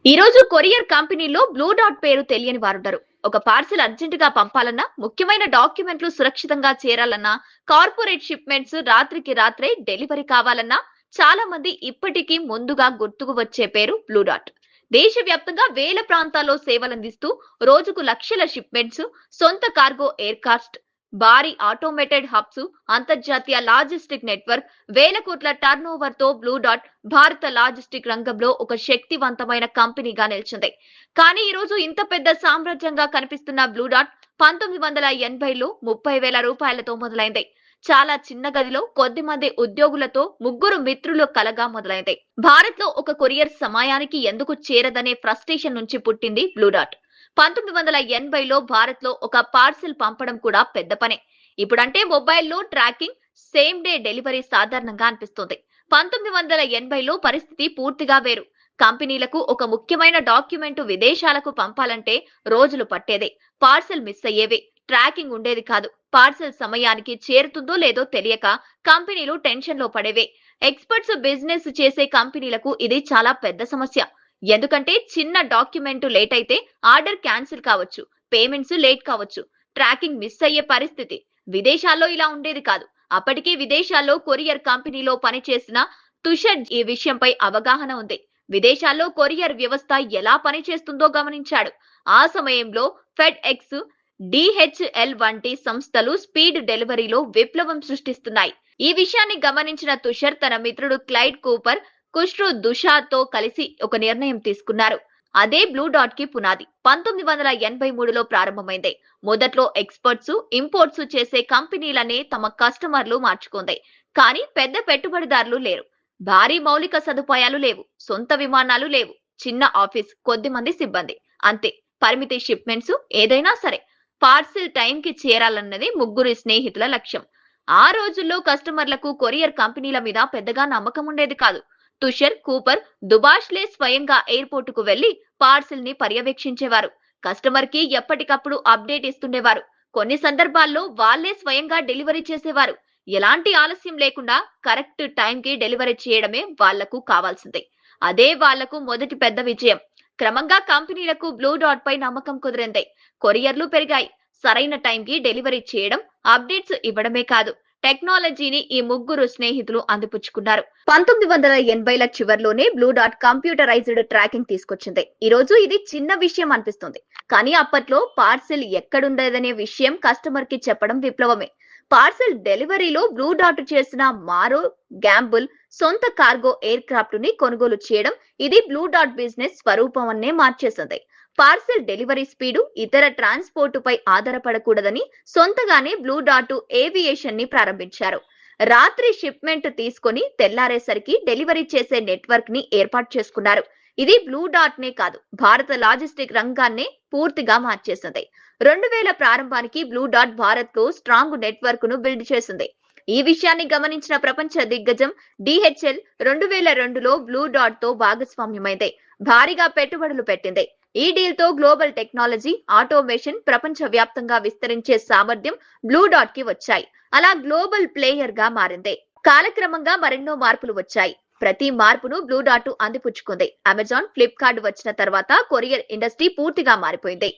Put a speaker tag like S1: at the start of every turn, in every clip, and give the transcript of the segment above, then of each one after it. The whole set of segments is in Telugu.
S1: ఈ రోజు కొరియర్ కంపెనీలో బ్లూ డాట్ పేరు తెలియని వారుండరు. ఒక పార్సిల్ అర్జెంట్ గా పంపాలన్నా, ముఖ్యమైన డాక్యుమెంట్లు సురక్షితంగా చేరాలన్నా, కార్పొరేట్ షిప్మెంట్స్ రాత్రికి రాత్రే డెలివరీ కావాలన్నా చాలా మంది ఇప్పటికీ ముందుగా గుర్తుకు వచ్చే పేరు బ్లూ డాట్. దేశవ్యాప్తంగా వేల ప్రాంతాల్లో సేవలందిస్తూ రోజుకు లక్షల షిప్మెంట్స్, సొంత కార్గో ఎయిర్క్రాఫ్ట్, భారీ ఆటోమేటెడ్ హబ్స్, అంతర్జాతీయ లాజిస్టిక్ నెట్వర్క్, వేల కోట్ల టర్నోవర్ తో బ్లూ డాట్ భారత లాజిస్టిక్ రంగంలో ఒక శక్తివంతమైన కంపెనీగా నిలిచింది. కానీ ఈ రోజు ఇంత పెద్ద సామ్రాజ్యంగా కనిపిస్తున్న బ్లూ డాట్ 1980లో 30,000 రూపాయలతో మొదలైంది. చాలా చిన్న గదిలో కొద్ది మంది ఉద్యోగులతో ముగ్గురు మిత్రులు కలగా మొదలైంది. భారత్ లో ఒక కొరియర్ సమయానికి ఎందుకు చేరదనే ఫ్రస్ట్రేషన్ నుంచి పుట్టింది బ్లూ డాట్. 1980లో భారత్ లో ఒక పార్సిల్ పంపడం కూడా పెద్ద పనే. ఇప్పుడంటే మొబైల్లో ట్రాకింగ్, సేమ్ డే డెలివరీ సాధారణంగా అనిపిస్తుంది. 1980లో పరిస్థితి పూర్తిగా వేరు. కంపెనీలకు ఒక ముఖ్యమైన డాక్యుమెంట్ విదేశాలకు పంపాలంటే రోజులు పట్టేదే. పార్సెల్ మిస్ అయ్యేవి. ట్రాకింగ్ ఉండేది కాదు. పార్సెల్ సమయానికి చేరుతుందో లేదో తెలియక కంపెనీలు టెన్షన్ లో పడేవే. ఎక్స్పర్ట్స్ బిజినెస్ చేసే కంపెనీలకు ఇది చాలా పెద్ద సమస్య. ఎందుకంటే చిన్న డాక్యుమెంట్ లేట్ అయితే ఆర్డర్ క్యాన్సిల్ కావచ్చు, పేమెంట్స్ లేట్ కావచ్చు, ట్రాకింగ్ మిస్ అయ్యే పరిస్థితి. విదేశాల్లో ఇలా ఉండేది కాదు. అప్పటికే విదేశాల్లో కొరియర్ కంపెనీలో పనిచేసిన తుషర్ ఈ విషయంపై అవగాహన ఉంది. విదేశాల్లో కొరియర్ వ్యవస్థ ఎలా పనిచేస్తుందో గమనించాడు. ఆ సమయంలో ఫెడ్ ఎక్స్, డిహెచ్ఎల్ వంటి సంస్థలు స్పీడ్ డెలివరీలో విప్లవం సృష్టిస్తున్నాయి. ఈ విషయాన్ని గమనించిన తుషర్ తన మిత్రుడు క్లైడ్ కూపర్, కుష్రు దుషాతో కలిసి ఒక నిర్ణయం తీసుకున్నారు. అదే బ్లూ డాట్ కి పునాది. 1983లో ప్రారంభమైంది. మొదట్లో ఎక్స్పర్ట్స్, ఇంపోర్ట్స్ చేసే కంపెనీలనే తమ కస్టమర్లు మార్చుకుంది. కానీ పెద్ద పెట్టుబడిదారులు లేరు. భారీ మౌలిక సదుపాయాలు లేవు. సొంత విమానాలు లేవు. చిన్న ఆఫీస్, కొద్ది మంది సిబ్బంది, అంతే. పరిమితి షిప్మెంట్స్, ఏదైనా సరే పార్సిల్ టైం కి చేరాలన్నది ముగ్గురు స్నేహితుల లక్ష్యం. ఆ రోజుల్లో కస్టమర్లకు కొరియర్ కంపెనీల మీద పెద్దగా నమ్మకం ఉండేది కాదు. తుషర్, కూపర్, దుబాష్లే స్వయంగా ఎయిర్పోర్ట్ కు వెళ్లి పార్సిల్ ని పర్యవేక్షించేవారు. కస్టమర్ కి ఎప్పటికప్పుడు అప్డేట్ ఇస్తుండేవారు. కొన్ని సందర్భాల్లో వాళ్లే స్వయంగా డెలివరీ చేసేవారు. ఎలాంటి ఆలస్యం లేకుండా కరెక్ట్ టైం కి డెలివరీ చేయడమే వాళ్లకు కావాల్సింది. అదే వాళ్లకు మొదటి పెద్ద విజయం. క్రమంగా కంపెనీలకు బ్లూ డాట్ పై నమ్మకం కుదిరింది. కొరియర్లు పెరిగాయి. సరైన టైం కి డెలివరీ చేయడం, అప్డేట్స్ ఇవ్వడమే కాదు, టెక్నాలజీని ఈ ముగ్గురు స్నేహితులు అందిపుచ్చుకున్నారు. 1980ల చివర్లోనే బ్లూ డాట్ కంప్యూటరైజ్డ్ ట్రాకింగ్ తీసుకొచ్చింది. ఈ రోజు ఇది చిన్న విషయం అనిపిస్తుంది. కానీ అప్పట్లో పార్సిల్ ఎక్కడుండదనే విషయం కస్టమర్ కి చెప్పడం విప్లవమే. పార్సిల్ డెలివరీలో బ్లూ డాట్ చేసిన మారో గ్యాంబుల్ సొంత కార్గో ఎయిర్ క్రాఫ్ట్ ని కొనుగోలు చేయడం, ఇది బ్లూ డాట్ బిజినెస్ స్వరూపమన్నే మార్చేసింది. పార్సిల్ డెలివరీ స్పీడు ఇతర ట్రాన్స్పోర్ట్ పై ఆధారపడకూడదని సొంతగానే బ్లూ డాట్ ఏవియేషన్ ని ప్రారంభించారు. రాత్రి షిప్మెంట్ తీసుకొని తెల్లారేసరికి డెలివరీ చేసే నెట్వర్క్ ని ఏర్పాటు చేసుకున్నారు. ఇది బ్లూ డాట్ నే కాదు, భారత లాజిస్టిక్ రంగాన్నే పూర్తిగా మార్చేసింది. 2000 ప్రారంభానికి బ్లూ డాట్ భారత్ లో స్ట్రాంగ్ నెట్వర్క్ ను బిల్డ్ చేసింది. ఈ విషయాన్ని గమనించిన ప్రపంచ దిగ్గజం డిహెచ్ఎల్ 2002లో బ్లూ డాట్ తో భాగస్వామ్యమైంది. భారీగా పెట్టుబడులు పెట్టింది. ఈ డీల్ తో గ్లోబల్ టెక్నాలజీ, ఆటోమేషన్, ప్రపంచ వ్యాప్తంగా విస్తరించే సామర్థ్యం బ్లూ డాట్ కి వచ్చాయి. అలా గ్లోబల్ ప్లేయర్ గా మారింది. కాలక్రమంగా మరెన్నో మార్పులు వచ్చాయి. ప్రతి మార్పును బ్లూ డాట్ అందిపుచ్చుకుంది. అమెజాన్, ఫ్లిప్కార్ట్ వచ్చిన తర్వాత కొరియర్ ఇండస్ట్రీ పూర్తిగా మారిపోయింది.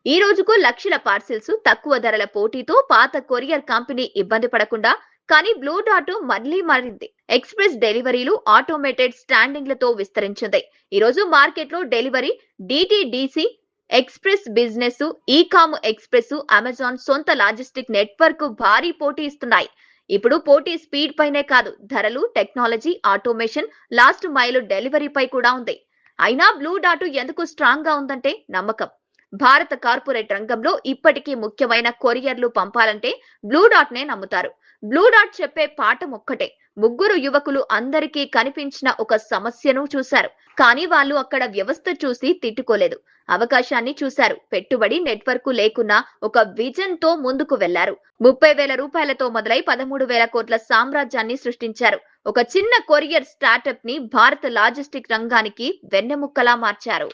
S1: ఈ రోజుకు లక్షల పార్సిల్స్, తక్కువ ధరల పోటీతో పాత కొరియర్ కంపెనీ ఇబ్బంది పడకుండా, కానీ బ్లూ డాట్ మళ్లీ మారింది. ఎక్స్ప్రెస్ డెలివరీలు, ఆటోమేటెడ్ స్టాండింగ్లతో విస్తరించింది. ఈ రోజు మార్కెట్ లో delivery, DTDC, express business, Ecom express, Amazon సొంత లాజిస్టిక్ నెట్వర్క్ భారీ పోటీ ఇస్తున్నాయి. ఇప్పుడు పోటీ స్పీడ్ పైనే కాదు, ధరలు, technology, automation, last mile delivery పై కూడా ఉంది. అయినా బ్లూ డాట్ ఎందుకు స్ట్రాంగ్ గా ఉందంటే నమ్మకం. భారత కార్పొరేట్ రంగంలో ఇప్పటికీ ముఖ్యమైన కొరియర్లు పంపాలంటే బ్లూ డాట్ నే నమ్ముతారు. బ్లూ డాట్ చెప్పే పాఠం ఒక్కటే. ముగ్గురు యువకులు అందరికీ కనిపించిన ఒక సమస్యను చూశారు. కానీ వాళ్ళు అక్కడ వ్యవస్థ చూసి తిట్టుకోలేదు. అవకాశాన్ని చూశారు. పెట్టుబడి, నెట్వర్క్ లేకున్నా ఒక విజన్ తో ముందుకు వెళ్లారు. 30,000 రూపాయలతో మొదలై 13,000 కోట్ల సామ్రాజ్యాన్ని సృష్టించారు. ఒక చిన్న కొరియర్ స్టార్టప్ ని భారత లాజిస్టిక్ రంగానికి వెన్నెముక్కలా మార్చారు.